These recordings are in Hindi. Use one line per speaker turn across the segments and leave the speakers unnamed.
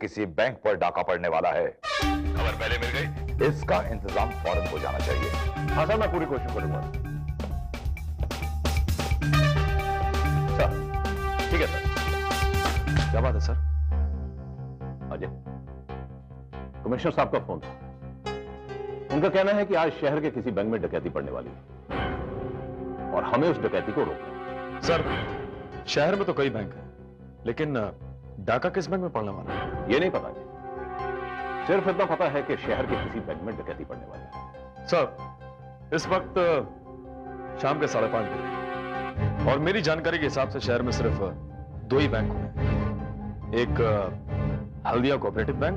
किसी बैंक पर डाका पड़ने वाला है। खबर पहले मिल गई, इसका इंतजाम फौरन हो जाना चाहिए।
हाँ सर, मैं पूरी कोशिश करूंगा।
सर, ठीक है सर।
क्या बात है सर?
अजय,
कमिश्नर साहब का फोन था। उनका कहना है कि आज शहर के किसी बैंक में डकैती पड़ने वाली है और हमें उस डकैती को रोकना।
सर, शहर में तो कई बैंक हैं, लेकिन डाका किस बैंक में पड़ने वाला है
ये नहीं पता जी। सिर्फ इतना पता है कि शहर के किसी बैंक में डकैती पड़ने वाली है।
सर, इस वक्त शाम के 5:30 बजे और मेरी जानकारी के हिसाब से शहर में सिर्फ 2 ही बैंक हैं। एक हल्दिया कोऑपरेटिव बैंक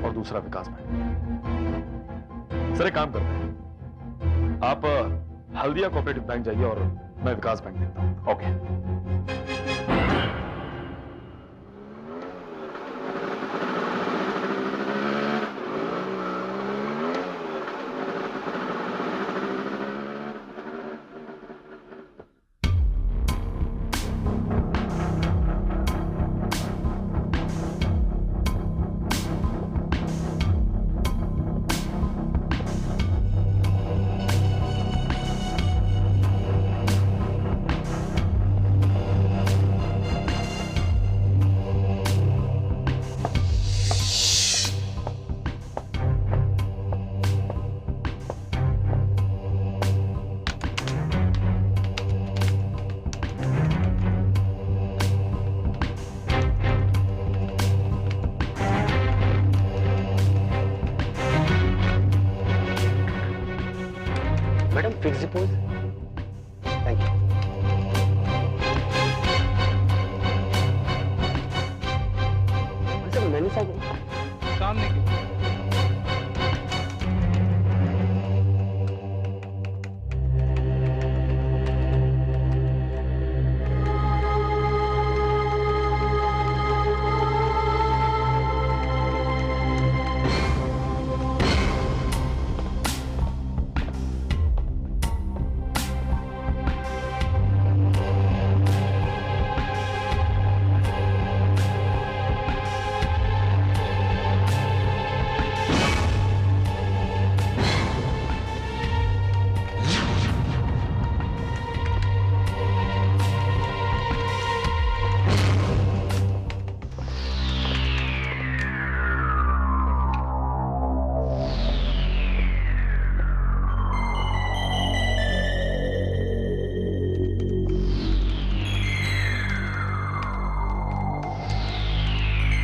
और दूसरा विकास बैंक। सर, एक काम करते हैं, आप हल्दिया कोऑपरेटिव बैंक जाइए और मैं विकास बैंक देखता हूं।
Okay.
Madam, fix depots. Thank you. Sir, मैंने सामने की।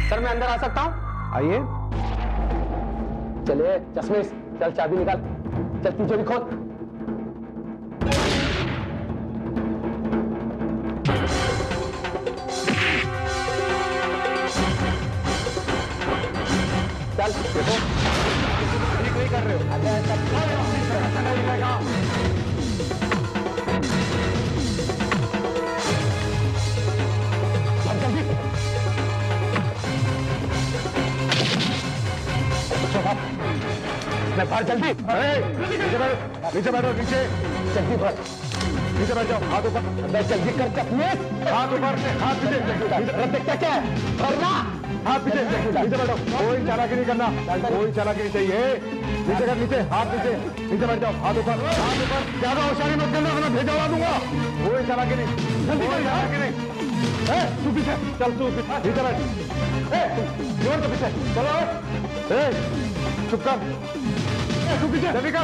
सर, मैं अंदर आ सकता हूँ?
आइए।
चलिए चश्मे, चल चाबी निकाल, चल तिजोरी खोल। चल देखो, ठीक नहीं कर रहे हो। मैं बाहर जल्दी।
नीचे बैठो, नीचे
जल्दी भर,
नीचे बैठ जाओ। हाथ ऊपर।
मैं जल्दी कर चश्मे।
हाथ ऊपर, हाथ पीछे।
क्या क्या है? भरना।
हाथ पीछे, नीचे बैठो। कोई चालाकी नहीं करना, कोई चालाकी नहीं चाहिए। नीचे कर, नीचे, हाथ नीचे, नीचे बैठ जाओ। हाथ ऊपर, हाथ ऊपर। ज्यादा होशियारी मत करना, वरना भेजवा दूंगा। कोई चालाकी नहीं, कोई चालाकी नहीं। तू पीछे चल, तू नीचे बैठ। जोर से पीछे चलो। चुप कर, तू पीछे जल्दी कर,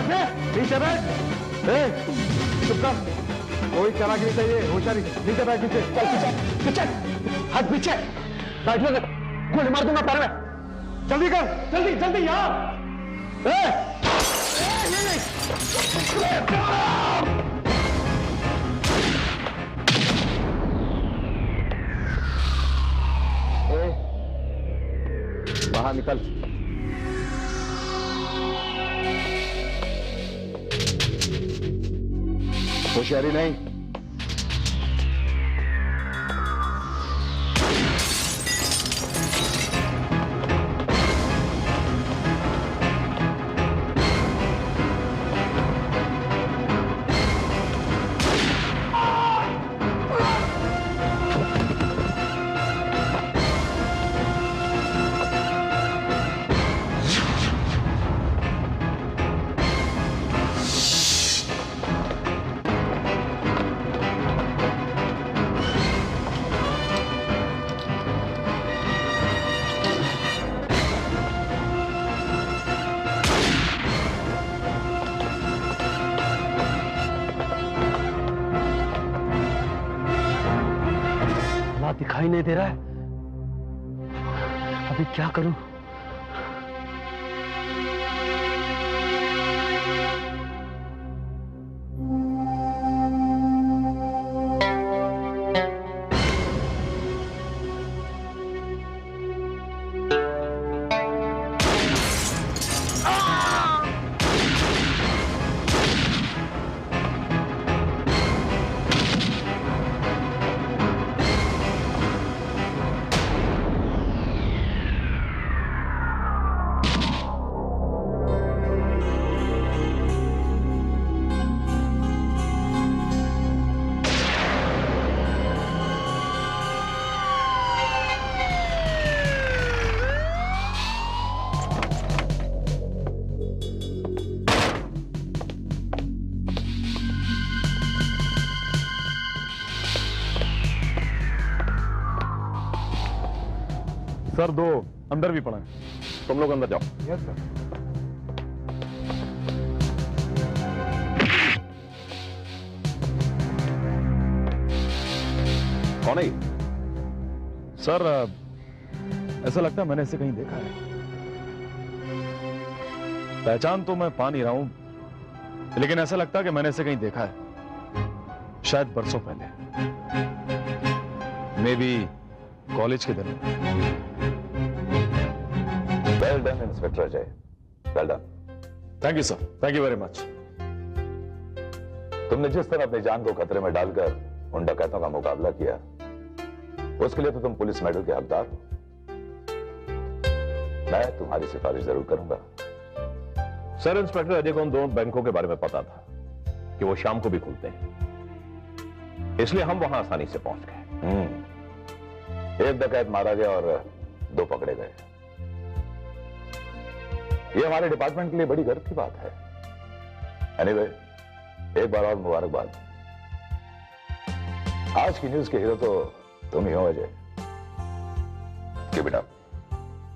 नीचे बैठ। चुप कर, कोई चालाकी नहीं चाहिए, होशियारी। नीचे बैठ, नीचे
चल, पीछे पीछे, हाथ पीछे। बैठ लो, गोली मार दूंगा पैर में।
जल्दी कर, जल्दी जल्दी यार। बाहर निकल। होशियारी नहीं।
दिखाई नहीं दे रहा है। अभी क्या करूं?
सर, दो अंदर भी पड़ा है।
तुम लोग अंदर जाओ।
Yes sir.
कौन है ये?
सर, ऐसा लगता है मैंने इसे कहीं देखा है। पहचान तो मैं पा नहीं रहा हूं, लेकिन ऐसा लगता है कि मैंने इसे कहीं देखा है, शायद बरसों पहले, मे बी कॉलेज के दिनों।
Well done inspector Ajay, well done.
Thank you sir, thank you very much.
तुमने जिस तरह अपनी जान को खतरे में डालकर उन डकैतों का मुकाबला किया, उसके लिए तो तुम पुलिस मेडल के हकदार हो। मैं तुम्हारी सिफारिश जरूर करूंगा।
सर, इंस्पेक्टर अजय को उन दोनों बैंकों के बारे में पता था कि वो शाम को भी खुलते हैं, इसलिए हम वहां आसानी से पहुंच गए।
एक डकैत मारा गया और दो पकड़े गए। ये हमारे डिपार्टमेंट के लिए बड़ी गर्व की बात है। एनीवे, एक बार और मुबारकबाद। आज की न्यूज के हीरो तो तुम ही हो Ajay. Keep it up.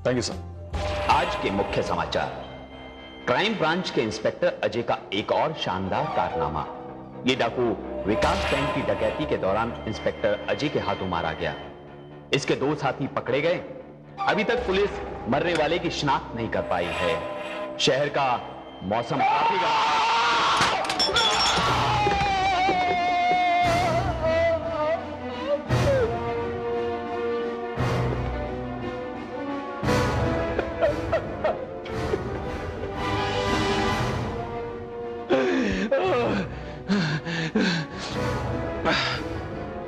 Thank you sir.
आज के मुख्य समाचार। क्राइम ब्रांच के इंस्पेक्टर अजय का एक और शानदार कारनामा। ये डाकू विकास बैंक की डकैती के दौरान इंस्पेक्टर अजय के हाथों मारा गया। इसके दो साथी पकड़े गए। अभी तक पुलिस मरने वाले की शिनाख्त नहीं कर पाई है। शहर का मौसम काफी गर्म है।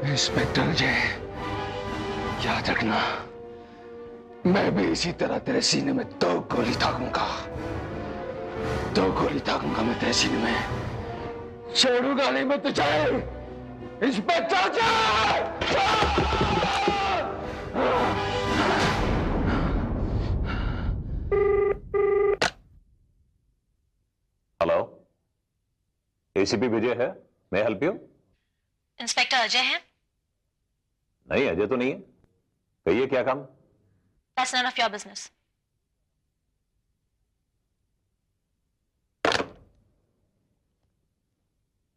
इंस्पेक्टर अजय, याद रखना, मैं भी इसी तरह तेरे सीने में दो गोली दागूंगा। दो गोली दागूंगा मैं तेरे सीने में, छोड़ूंगा नहीं मैं तुझे। इंस्पेक्टर अजय!
हेलो, एसीपी विजय है, मैं हेल्प यू?
इंस्पेक्टर अजय हैं?
नहीं, अजय तो नहीं है। कहिए, क्या काम?
That's none of your business.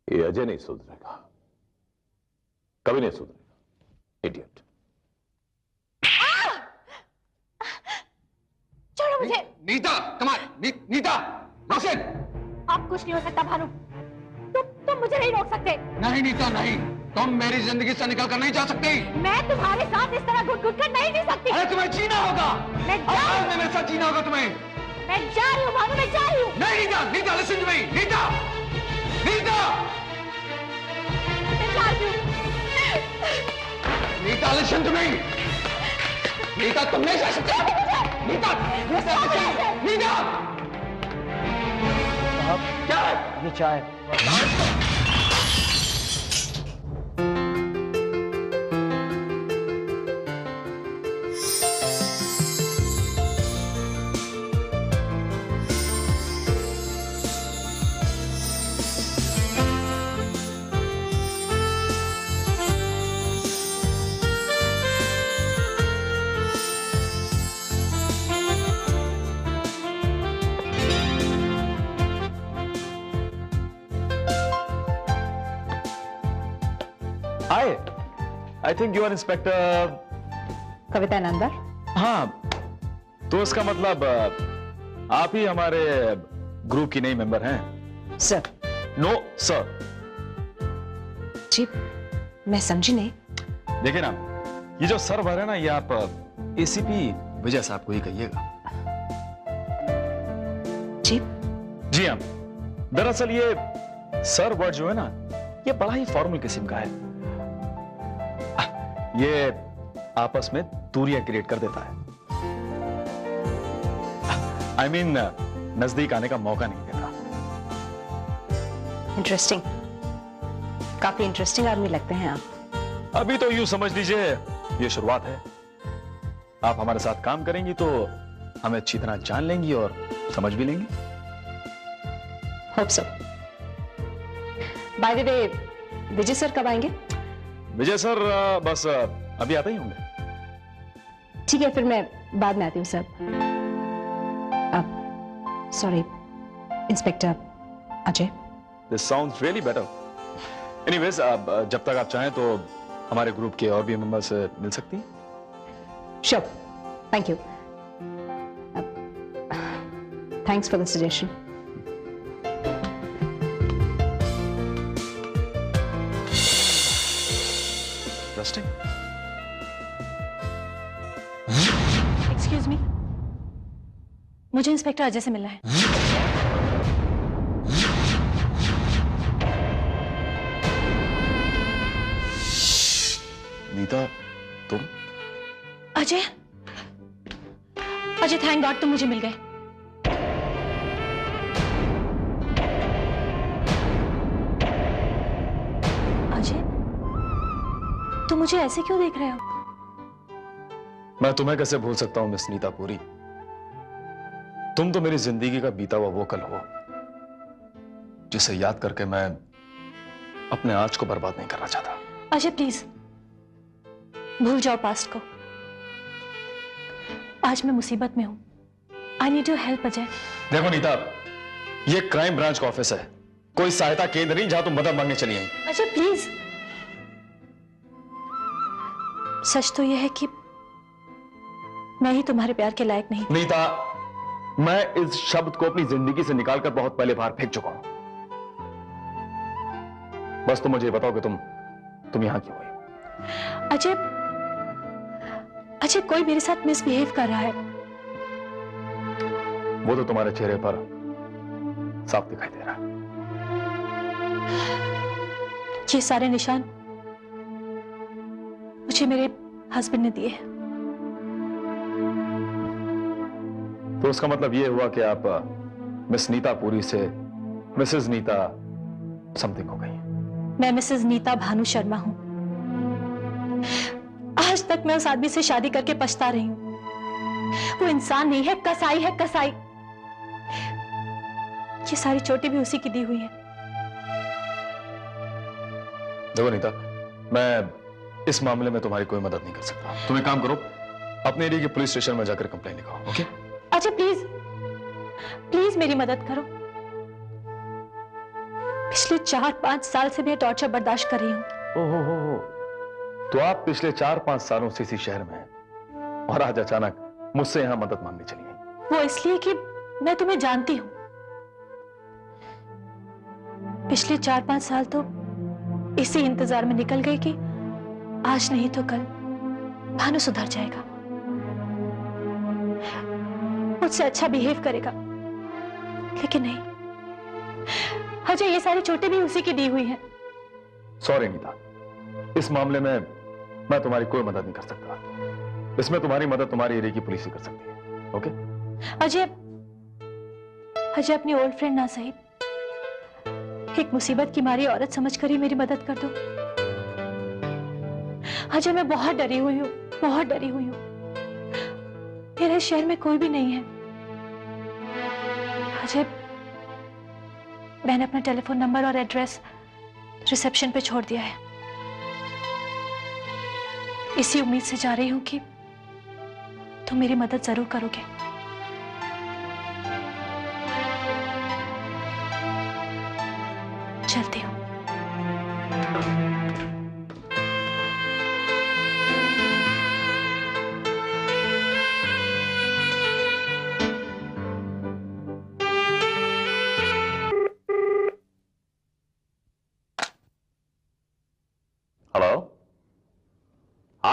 ये अजय नहीं सुधरेगा, कभी नहीं सुधरेगा। इडियट।
छोड़ो मुझे।
नीता, कमाल, नीता, नासिर!
आप कुछ नहीं हो सकता भानु। तुम मुझे नहीं रोक सकते।
नहीं नीता, नहीं, तुम मेरी जिंदगी से निकल कर नहीं जा सकती।
मैं तुम्हारे साथ इस तरह घुट कर नहीं जी सकती।
अरे तुम्हें जीना होगा।
मैं जा रही हूँ।
मेरे साथ जीना होगा तुम्हें।
मैं जा रही हूँ भानु, मैं जा रही हूँ।
नहीं Nita, Nita, listen to me, Nita, Nita,
मैं जा रही हूँ।
Nita, listen to me, Nita, तुम नहीं जा सकते। नीता, नीता, क्या है? ये चाय।
Hi, I think you are Inspector
Kavita number?
हाँ, तो इसका मतलब आप ही हमारे ग्रुप की नई मेंबर हैं?
सर।
No sir.
जी, मैं समझी नहीं।
देखिए ना, ये जो सर वर्ड है ना, ये आप एसीपी विजय साहब को ही कहिएगा।
जी?
जी हाँ, दरअसल ये सर वर्ड जो है ना, ये बड़ा ही फॉर्मल किस्म का है। ये आपस में दूरियां क्रिएट कर देता है। I mean, नजदीक आने का मौका नहीं देता।
इंटरेस्टिंग, काफी इंटरेस्टिंग आदमी लगते हैं आप।
अभी तो यूं समझ लीजिए ये शुरुआत है। आप हमारे साथ काम करेंगी तो हमें अच्छी तरह जान लेंगी और समझ भी लेंगी।
Hope so. By the way, Vijay sir कब आएंगे?
विजय सर बस अभी आते ही होंगे।
ठीक है, फिर मैं बाद में आती हूँ sir. Sorry, inspector Ajay.
This sounds really better. Anyways, जब तक आप चाहें तो हमारे ग्रुप के और भी मेंबर से मिल सकती हैं।
Sure, thank you. Thanks for the suggestion.
Interesting.
Excuse me, मुझे इंस्पेक्टर अजय से मिलना है।
नीता, तुम?
अजय, अजय थैंक गॉड तुम मुझे मिल गए। अजय, तुम मुझे ऐसे क्यों देख रहे हो?
मैं तुम्हें कैसे भूल सकता हूं मिस नीता पुरी। तुम तो मेरी जिंदगी का बीता हुआ वो कल हो जिसे याद करके मैं अपने आज को बर्बाद नहीं करना चाहता।
अजय प्लीज भूल जाओ पास्ट को। आज मैं मुसीबत में हूं। I need your help Ajay.
देखो नीता, ये क्राइम ब्रांच का ऑफिस है, कोई सहायता केंद्र नहीं जहां तुम मदद मांगने चली आई।
अजय प्लीज। सच तो यह है कि मैं ही तुम्हारे प्यार के लायक नहीं।
नीता, मैं इस शब्द को अपनी जिंदगी से निकालकर बहुत पहले बाहर फेंक चुका हूं। बस तुम मुझे ये बताओ कि तुम यहां क्यों हुई?
अजय, अजय कोई मेरे साथ मिसबिहेव कर रहा है।
वो तो तुम्हारे चेहरे पर साफ दिखाई दे रहा है।
ये सारे निशान मुझे मेरे हस्बैंड ने दिए हैं।
तो उसका मतलब यह हुआ कि आप मिस नीता पुरी से मिसेस नीता समथिंग हो गई।
मैं मिसेस नीता भानु शर्मा हूं। आज तक मैं उस आदमी से शादी करके पछता रही हूं। वो इंसान नहीं है, कसाई है, कसाई। ये सारी चोटें भी उसी की दी हुई है।
देखो नीता, मैं इस मामले में तुम्हारी कोई मदद नहीं कर सकता। तुम एक काम करो, अपने एरिया के पुलिस स्टेशन में जाकर कंप्लेन लिखाओ। ओके?
अच्छा प्लीज, प्लीज मेरी मदद करो। पिछले 4-5 साल से मैं टॉर्चर बर्दाश्त कर रही हूं।
ओहो, तो आप पिछले 4-5 सालों से इसी शहर में हैं और आज अचानक मुझसे यहां मदद मांगने चली गई।
वो इसलिए कि मैं तुम्हें जानती हूं। पिछले 4-5 साल तो इसी इंतजार में निकल गए कि आज नहीं तो कल भानु सुधर जाएगा, मुझसे अच्छा बिहेव करेगा। लेकिन नहीं, अजय ये सारी चोटें भी उसी की दी हुई हैं।
सॉरी नीता, इस मामले में मैं तुम्हारी कोई मदद नहीं कर सकता। इसमें तुम्हारी मदद तुम्हारी एरिया की पुलिस ही कर सकती है। ओके?
अजय, अजय अपनी ओल्ड फ्रेंड ना सही, एक मुसीबत की मारी औरत समझकर ही मेरी मदद कर दो। अजय मैं बहुत डरी हुई हूं, बहुत डरी हुई हूं। मेरे शहर में कोई भी नहीं है। अजय, मैंने अपना टेलीफोन नंबर और एड्रेस रिसेप्शन पे छोड़ दिया है। इसी उम्मीद से जा रही हूं कि तुम मेरी मदद जरूर करोगे। चलती हूं।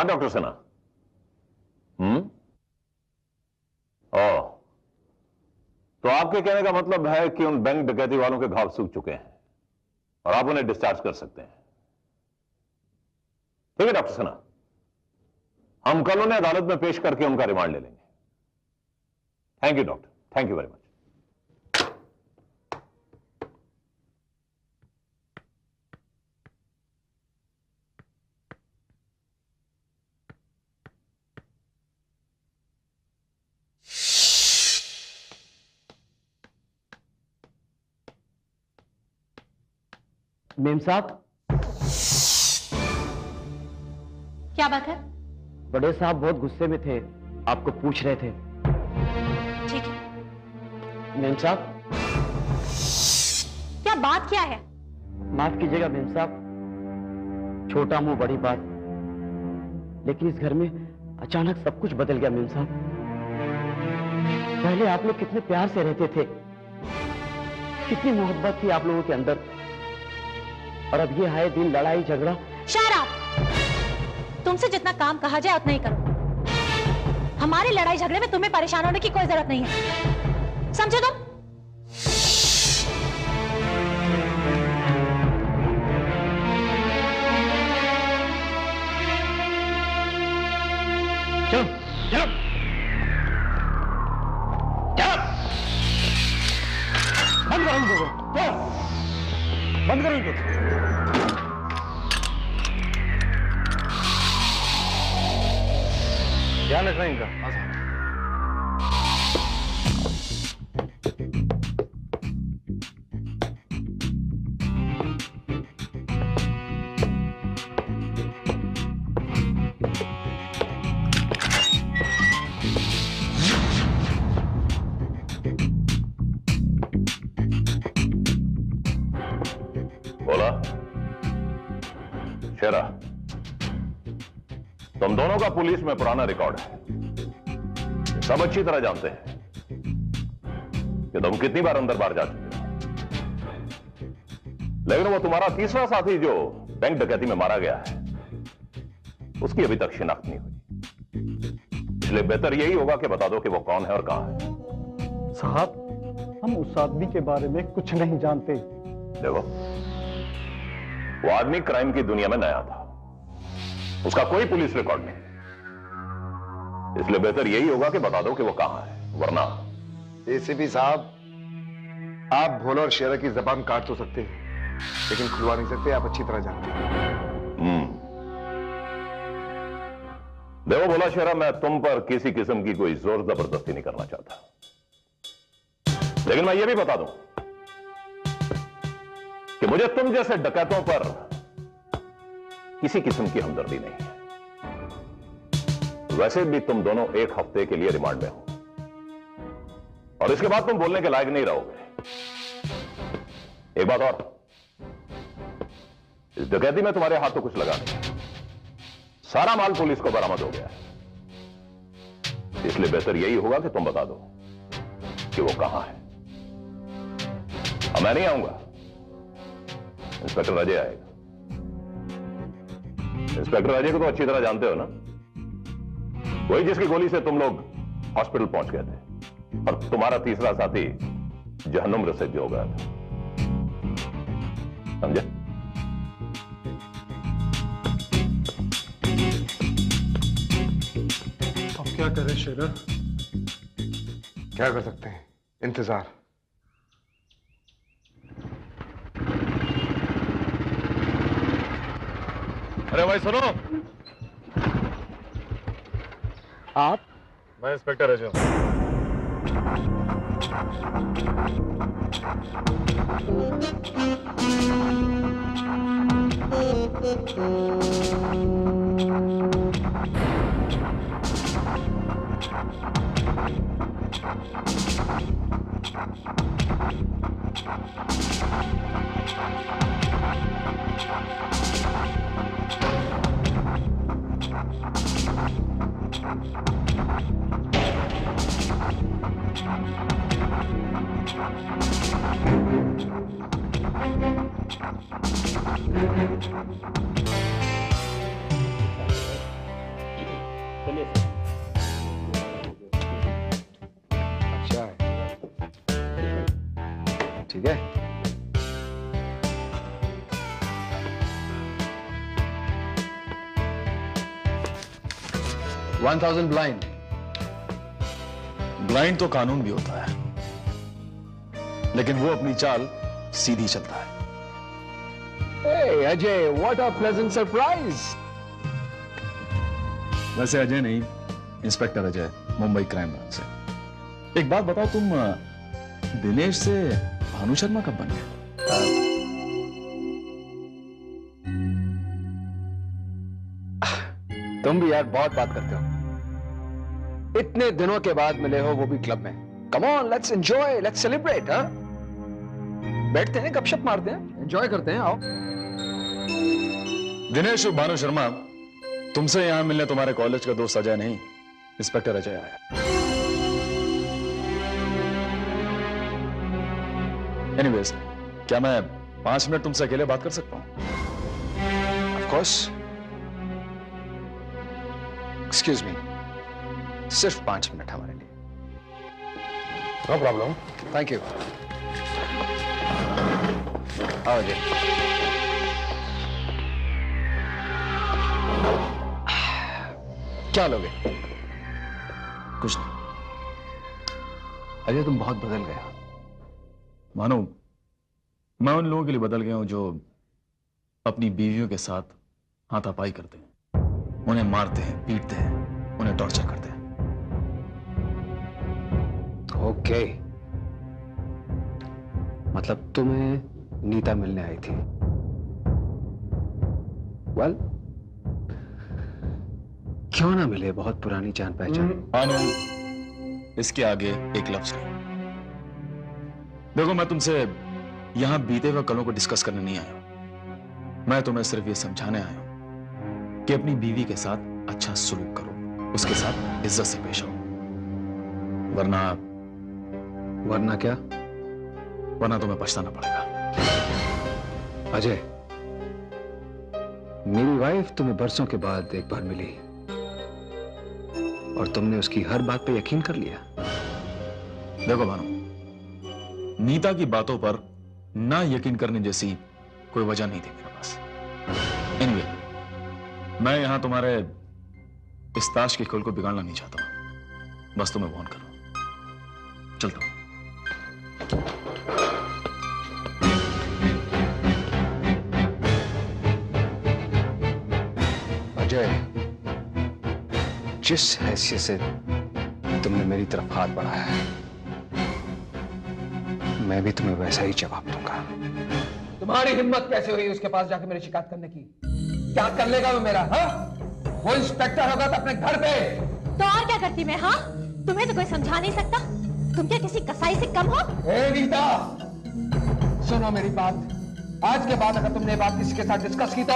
हाँ डॉक्टर सिन्हा। ओ, तो आपके कहने का मतलब है कि उन बैंक डकैती वालों के घाव सूख चुके हैं और आप उन्हें डिस्चार्ज कर सकते हैं। ठीक है डॉक्टर सिन्हा, हम कल उन्हें अदालत में पेश करके उनका रिमांड ले लेंगे। Thank you doctor, thank you very much.
Ma'am साहब।
क्या बात है?
बड़े साहब बहुत गुस्से में थे, आपको पूछ रहे थे।
ठीक है।
मेम साहब।
क्या बात क्या है?
माफ कीजिएगा मेम साहब, छोटा मुंह बड़ी बात, लेकिन इस घर में अचानक सब कुछ बदल गया मेम साहब। पहले आप लोग कितने प्यार से रहते थे, कितनी मोहब्बत थी आप लोगों के अंदर, और अब ये आए दिन लड़ाई झगड़ा।
Shut up! तुमसे जितना काम कहा जाए उतना ही करो। हमारी लड़ाई झगड़े में तुम्हें परेशान होने की कोई जरूरत नहीं है, समझे तुम?
चलो चलो चलो, बंद करो इनको, बंद करो इनको।
ध्यान रखना इनका।
बोला शेरा, तुम दोनों का पुलिस में पुराना रिकॉर्ड है, सब अच्छी तरह जानते हैं कि तुम कितनी बार अंदर बाहर जा चुके हो। लेकिन वो तुम्हारा तीसरा साथी जो बैंक डकैती में मारा गया है, उसकी अभी तक शिनाख्त नहीं हुई। इसलिए बेहतर यही होगा कि बता दो कि वो कौन है और कहां है।
साहब, हम उस आदमी के बारे में कुछ नहीं जानते।
देखो, वो आदमी क्राइम की दुनिया में नया था, उसका कोई पुलिस रिकॉर्ड नहीं, इसलिए बेहतर यही होगा कि बता दो कि वो कहां है, वरना।
एसीपी साहब, आप भोला और शेरा की जबान काट तो सकते हैं, लेकिन खुलवा नहीं सकते, आप अच्छी तरह जानते हैं।
देखो भोला शेरा, मैं तुम पर किसी किस्म की कोई जोर जबरदस्ती नहीं करना चाहता, लेकिन मैं ये भी बता दूं कि मुझे तुम जैसे डकैतों पर किसी किस्म की हमदर्दी नहीं है। वैसे भी तुम दोनों एक हफ्ते के लिए रिमांड में हो, और इसके बाद तुम बोलने के लायक नहीं रहोगे। एक बात और, इस डकैती में तुम्हारे हाथ तो कुछ लगा नहीं, सारा माल पुलिस को बरामद हो गया है, इसलिए बेहतर यही होगा कि तुम बता दो कि वो कहां है। अब मैं नहीं आऊंगा, इंस्पेक्टर अजय आएगा। इंस्पेक्टर अजय को तो अच्छी तरह जानते हो ना, वही जिसकी गोली से तुम लोग हॉस्पिटल पहुंच गए थे और तुम्हारा तीसरा साथी जहन्नुम रसीद हो गया था, समझे?
अब क्या करें शेरा?
क्या कर सकते हैं, इंतजार।
अरे भाई सुनो,
आप?
मैं इंस्पेक्टर अजय हूं।
अच्छा है, ठीक है। $1,000 ब्लाइंड।
ब्लाइंड तो कानून भी होता है, लेकिन वो अपनी चाल सीधी चलता है।
Hey, Ajay, what a pleasant surprise!
वैसे अजय नहीं, inspector Ajay, Mumbai crime branch से। एक बात बताओ, तुम दिनेश से भानु शर्मा कब बन गए?
तुम भी यार बहुत बात करते हो। इतने दिनों के बाद मिले हो, वो भी क्लब में। Come on, let's enjoy, let's celebrate. हाँ, बैठते हैं, गपशप मारते हैं, एंजॉय करते हैं। आओ।
दिनेश और भानु शर्मा, तुमसे यहां मिलने तुम्हारे कॉलेज का दोस्त अजय नहीं, इंस्पेक्टर अजय आया। एनीवेज, क्या मैं 5 मिनट तुमसे अकेले बात कर सकता हूं?
Of course. एक्सक्यूज मी, सिर्फ 5 मिनट हमारे लिए।
No problem.
Thank you. आओ जी। क्या लोगे?
कुछ नहीं।
अजय, तुम बहुत बदल गए हो।
मानो मैं उन लोगों के लिए बदल गया हूं जो अपनी बीवियों के साथ हाथापाई करते हैं, उन्हें मारते हैं, पीटते हैं, उन्हें टॉर्चर करते हैं।
ओके, मतलब तुम्हें नीता मिलने आई थी। वेल, क्यों ना मिले, बहुत पुरानी जान पहचान।
मानो इसके आगे एक लफ्ज नहीं। देखो, मैं तुमसे यहां बीते हुए कलों को डिस्कस करने नहीं आया हूं। मैं तुम्हें सिर्फ ये समझाने आया हूं कि अपनी बीवी के साथ अच्छा सलूक करो, उसके साथ इज्जत से पेश आओ,
वरना क्या?
वरना तुम्हें पछताना पड़ेगा।
अजय, मेरी वाइफ तुम्हें बरसों के बाद एक बार मिली और तुमने उसकी हर बात पे यकीन कर लिया।
देखो भानु, नीता की बातों पर ना यकीन करने जैसी कोई वजह नहीं थी मेरे पास। एनीवे, मैं यहां तुम्हारे इस ताश के खेल को बिगाड़ना नहीं चाहता हूं, बस तुम्हें वार्न कर रहा हूं। चलता हूं।
अजय, जिस हैसियत से तुमने मेरी तरफ हाथ बढ़ाया है, मैं भी तुम्हें वैसा ही जवाब दूंगा।
तुम्हारी हिम्मत कैसे हुई उसके पास जाके मेरी शिकायत करने की? क्या कर लेगा वो मेरा? हाँ, वो इंस्पेक्टर होगा तो अपने घर पे।
तो और क्या करती मैं? हाँ, तुम्हें तो कोई समझा नहीं सकता। तुम क्या किसी कसाई से कम हो?
ए नीता, सुनो मेरी बात। आज के बाद अगर तुमने बात किसी के साथ डिस्कस की तो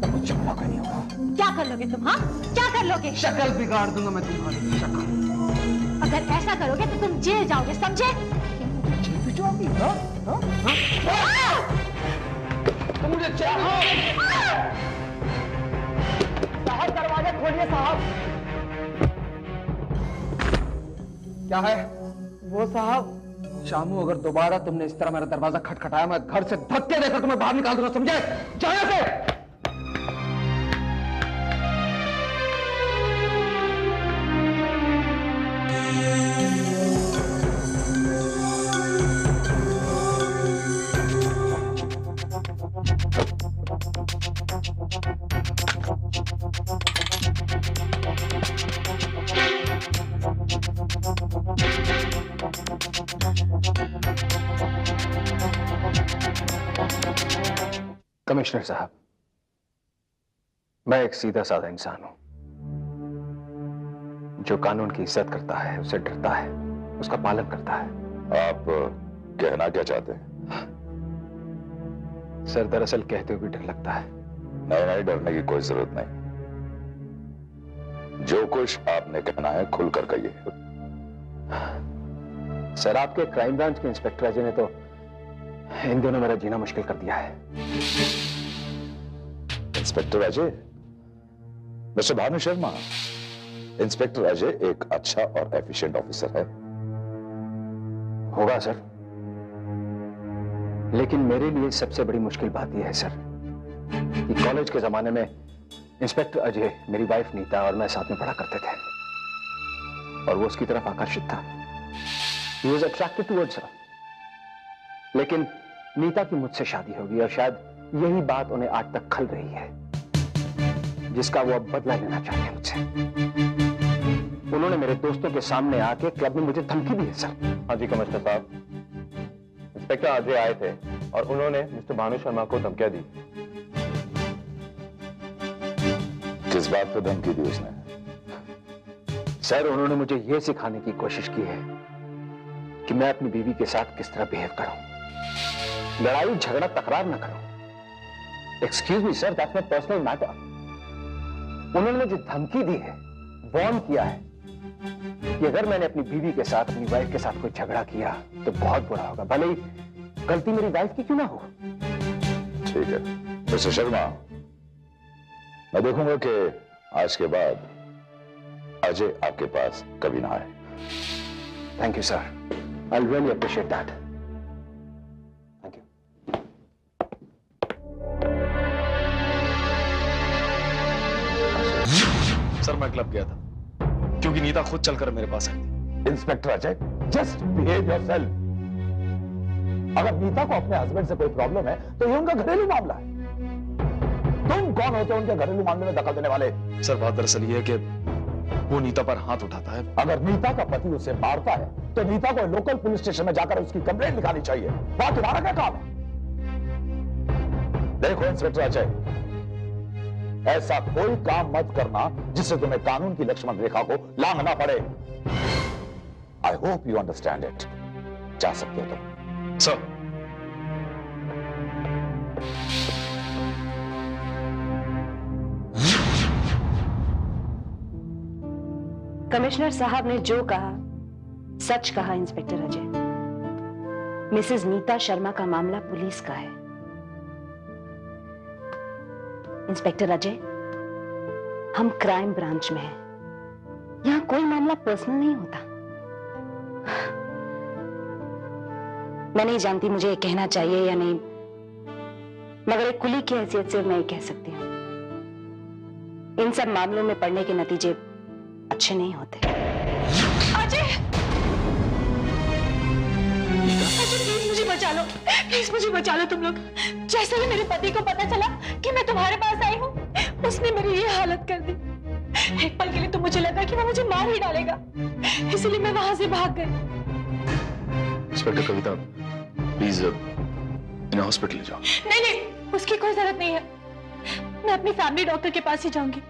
मुझे मौका नहीं होगा।
क्या कर लोगे तुम? हाँ, क्या कर लोगे?
शक्ल बिगाड़ दूंगा मैं तुम्हारी शक्ल।
अगर ऐसा करोगे तो तुम जेल जाओगे, समझे?
जेल भी जाओगी? हाँ? हाँ? हाँ? तुम मुझे जेल साहब, दरवाजा खोलिए साहब। क्या है वो साहब? शामू, अगर दोबारा तुमने इस तरह मेरा दरवाजा खटखटाया, मैं घर से धक्के देकर तुम्हें बाहर निकाल दूंगा, समझे? जाओ यहाँ से।
कमिश्नर साहब, मैं एक सीधा साधा इंसान हूं जो कानून की इज्जत करता है, उससे डरता है, उसका पालन करता है।
आप कहना क्या चाहते हैं?
सर, दरअसल कहते हुए भी डर लगता है।
नहीं नहीं, डरने की कोई जरूरत नहीं। जो कुछ आपने कहना है खुलकर कहिए।
सर, आपके क्राइम ब्रांच के इंस्पेक्टर अजय ने तो इन दिनों मेरा जीना मुश्किल कर दिया है।
Inspector Ajay? Mister Bhanu Sharma, inspector Ajay एक अच्छा और एफिशिएंट ऑफिसर है।
होगा सर, लेकिन मेरे लिए सबसे बड़ी मुश्किल बात यह है सर कि कॉलेज के जमाने में इंस्पेक्टर अजय, मेरी वाइफ नीता और मैं साथ में पढ़ा करते थे और वो उसकी तरफ आकर्षित था। He was attracted towards her। लेकिन नीता की मुझसे शादी होगी और शायद यही बात उन्हें आज तक खल रही है, जिसका वो अब बदला लेना चाहते हैं मुझसे। उन्होंने मेरे दोस्तों के सामने आके क्लब में मुझे धमकी दी है सर।
हाँ जी कमिश्नर साहब, इंस्पेक्टर अजय आए थे और उन्होंने मिस्टर भानु शर्मा को धमकियां दी।
किस बात पे धमकी दी उसने?
सर, उन्होंने मुझे यह सिखाने की कोशिश की है कि मैं अपनी बीवी के साथ किस तरह बिहेव करूं, लड़ाई झगड़ा तकरार न करूं। Excuse me sir, that's my personal matter. उन्होंने मुझे धमकी दी है, वार्न किया है कि अगर मैंने अपनी बीवी के साथ, अपनी वाइफ के साथ कोई झगड़ा किया तो बहुत बुरा होगा, भले ही गलती मेरी वाइफ की क्यों ना हो।
ठीक है मिस्टर शर्मा, मैं देखूंगा कि आज के बाद अजय आपके पास कभी ना आए।
Thank you sir, I really appreciate that. Thank you.
Sir मैं क्लब गया था क्योंकि नीता खुद चलकर मेरे पास आई थी।
Inspector Ajay, just behave yourself. अगर नीता को अपने हस्बैंड से कोई प्रॉब्लम है तो ये उनका घरेलू मामला है। तुम कौन होते हो उनके घरेलू मामले में दखल देने वाले?
सर बात दरअसल ये है कि वो नीता पर हाथ उठाता है।
अगर नीता का पति उसे मारता है तो नीता को लोकल पुलिस स्टेशन में जाकर उसकी कंप्लेंट लिखानी चाहिए। बात तुम्हारा क्या काम है? देखो इंस्पेक्टर अजय, ऐसा कोई काम मत करना जिससे तुम्हें कानून की लक्ष्मण रेखा को लांघना पड़े। I hope you understand it. जा सकते हो तुम।
सर
कमिश्नर साहब ने जो कहा सच कहा इंस्पेक्टर अजय। मिसेस नीता शर्मा का मामला पुलिस का है। इंस्पेक्टर अजय, हम क्राइम ब्रांच में हैं। यहां कोई मामला पर्सनल नहीं होता। मैं नहीं जानती मुझे ये कहना चाहिए या नहीं, मगर एक कुली की हैसियत से मैं ये कह सकती हूं, इन सब मामलों में पड़ने के नतीजे अच्छे नहीं होते।
अजय, प्लीज मुझे बचा लो, प्लीज मुझे बचा लो तुम लोग। जैसे ही मेरे पति को पता चला कि मैं तुम्हारे पास आई हूँ, उसने मेरी ये हालत कर दी। एक पल के लिए तो मुझे लगा कि वो मुझे मार ही डालेगा, इसलिए मैं वहां से भाग गई।
इंस्पेक्टर कविता, प्लीज इन्हें हॉस्पिटल ले जाओ।
नहीं नहीं, उसकी कोई जरूरत नहीं है। मैं अपनी फैमिली डॉक्टर के पास ही जाऊंगी।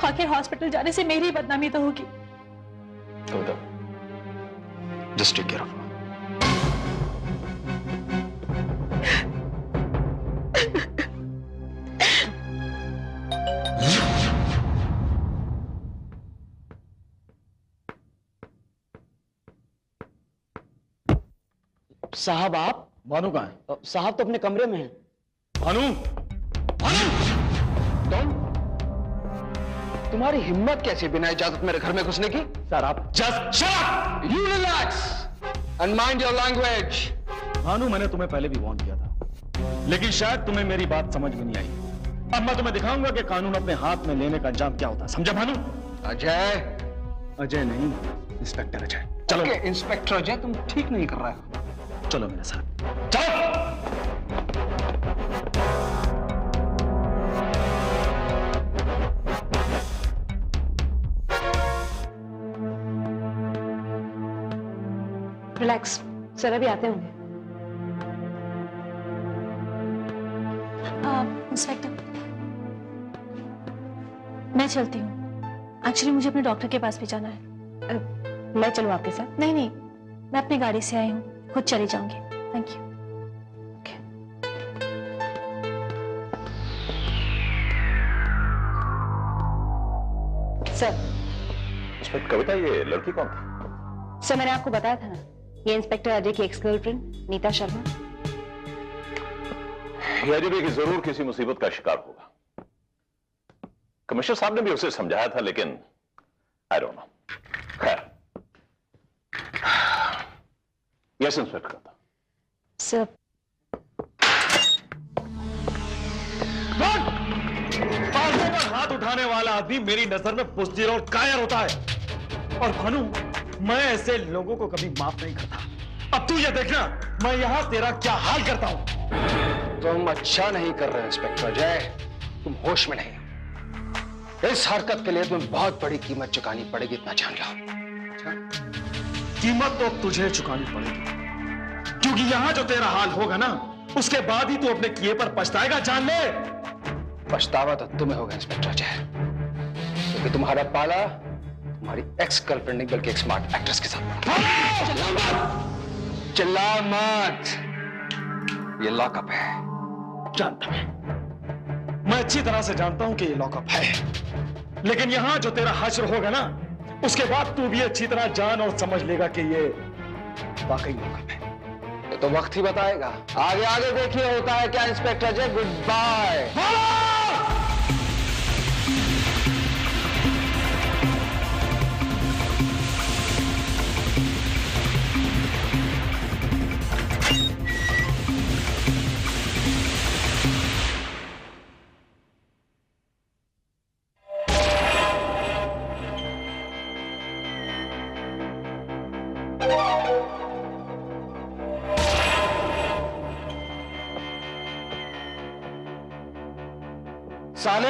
आखिर हॉस्पिटल जाने से मेरी बदनामी तो होगी।
कविता, जस्ट टेक केयर ऑफ।
साहब आप?
भानु कहाँ है?
साहब तो अपने कमरे में हैं।
भानु, भानु,
तुम्हारी हिम्मत कैसे बिना इजाजत मेरे घर में घुसने की?
सर आप
just shut up!
You relax and mind your language.
Bhanu, मैंने तुम्हें पहले भी वार्न किया था, लेकिन शायद तुम्हें मेरी बात समझ में नहीं आई। अब मैं तुम्हें दिखाऊंगा कि कानून अपने हाथ में लेने का अंजाम क्या होता है। समझा भानु?
अजय,
अजय नहीं, इंस्पेक्टर अजय। चलो।
Okay, इंस्पेक्टर अजय, तुम ठीक नहीं कर रहा है।
चलो मेरे साथ, चलो।
रिलैक्स, सर अभी आते होंगे।
इंस्पेक्टर, मैं चलती हूँ। एक्चुअली मुझे अपने डॉक्टर के पास भी जाना है।
मैं चलूँ आपके साथ?
नहीं नहीं, मैं अपनी गाड़ी से आई हूँ, खुद चली जाऊंगी। Thank you.
सर।
इंस्पेक्टर कविता, ये लड़की कौन थी?
सर मैंने आपको बताया था ना, ये इंस्पेक्टर अजय की एक्स गर्लफ्रेंड नीता शर्मा।
यह अजय भी जरूर किसी मुसीबत का शिकार होगा। कमिश्नर साहब ने भी उसे समझाया था, लेकिन आई डोंट नो। खैर, यस इंस्पेक्टर।
सर,
बाजू पर हाथ उठाने वाला आदमी मेरी नजर में बुज़दिल और कायर होता है। और भानु, मैं ऐसे लोगों को कभी माफ नहीं करता। अब तू ये देखना, मैं यहां तेरा क्या हाल करता हूं।
तुम अच्छा नहीं कर रहे इंस्पेक्टर अजय, तुम होश में नहीं। इस हरकत के लिए तुम्हें बहुत बड़ी कीमत चुकानी पड़ेगी, इतना जान लो।
कीमत तो तुझे चुकानी पड़ेगी, क्योंकि यहां जो तेरा हाल होगा ना, उसके बाद ही तू अपने किए पर पछताएगा, जान ले।
पछतावा तो तुम्हें होगा इंस्पेक्टर अजय, क्योंकि तुम्हारा पाला तुम्हारी एक्स गर्लफ्रेंड नहीं बल्कि एक स्मार्ट एक्ट्रेस के साथ पड़ा। चिल्ला मत, ये लॉकअप है।
जानता मैं अच्छी तरह से जानता हूं कि ये लॉकअप है, लेकिन यहां जो तेरा हश्र होगा ना, उसके बाद तू भी अच्छी तरह जान और समझ लेगा कि ये वाकई लॉकअप है।
ये तो वक्त ही बताएगा। आगे आगे देखिए होता है क्या इंस्पेक्टर अजय। Good bye.
साले,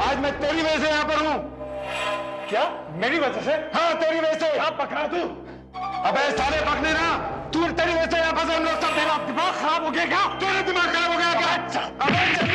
आज मैं तेरी वजह से यहां पर हूं। क्या? मेरी वजह से? हाँ, तेरी वजह से। आप पकड़ा तू? अबे साले, पकड़े ना। तू, तेरी वजह से यहाँ फंसे हम लोग सब। तेरा दिमाग खराब हो गया क्या? तेरा दिमाग खराब हो गया क्या? अच्छा। अबे चल।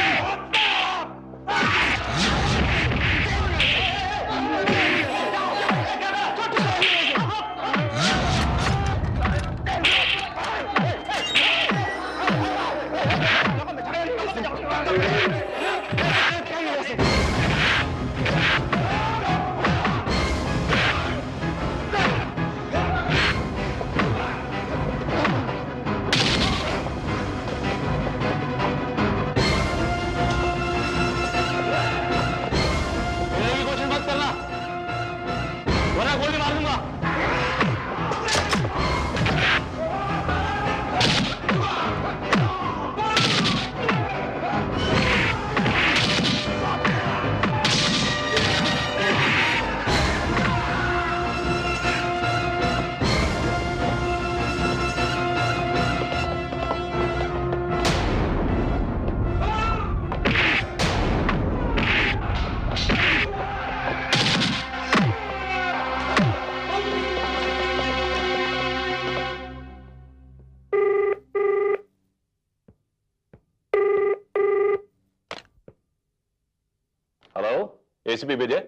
एसीपी विजय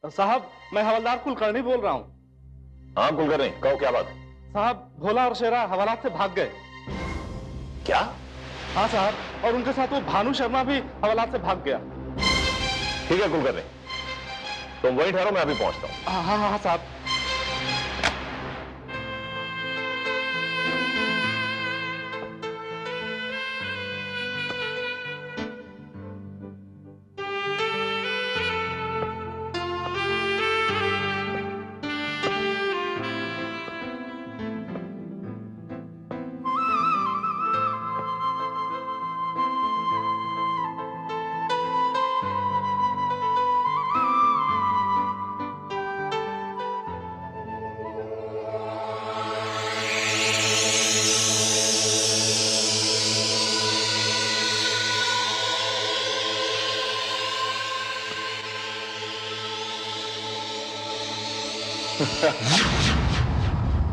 साहब, मैं हवलदार कुलकर्णी बोल रहा हूँ।
हाँ कुलकर्णी, कहो क्या बात?
साहब, भोला और शेरा हवालात से भाग गए।
क्या?
हाँ साहब, और उनके साथ वो भानु शर्मा भी हवालात से भाग गया।
ठीक है कुलकर्णी, तुम वहीं ठहरो, मैं अभी पहुंचता हूँ।
हाँ हाँ हाँ साहब।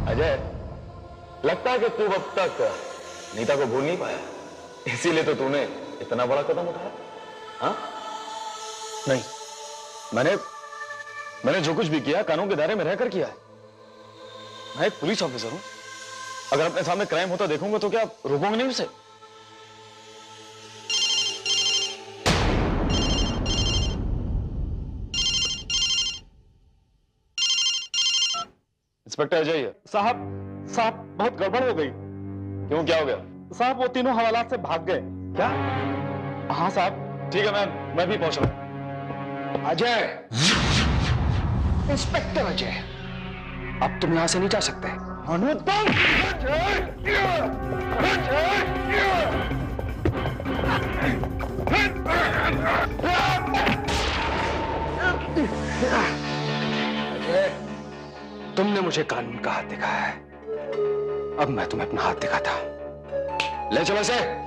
अजय, लगता है कि तू अब तक नीता को भूल नहीं पाया, इसीलिए तो तूने इतना बड़ा कदम उठाया। हाँ?
नहीं, मैंने जो कुछ भी किया कानून के दायरे में रहकर किया है। मैं एक पुलिस ऑफिसर हूं, अगर अपने सामने क्राइम होता देखूंगा तो क्या रोकूंगा नहीं उसे? इंस्पेक्टर अजय है।
साहब बहुत गड़बड़ हो गई।
क्यों, क्या हो गया?
साहब, वो तीनों हवालात से भाग गए।
क्या?
हाँ साहब।
ठीक है, मैं भी पहुंच रहा हूं।
अजय, इंस्पेक्टर अजय, अब तुम यहां से नहीं जा सकते। अनुपम! अजय, तुमने मुझे कानून का हाथ दिखाया है, अब मैं तुम्हें अपना हाथ दिखाता हूं। ले चलो से।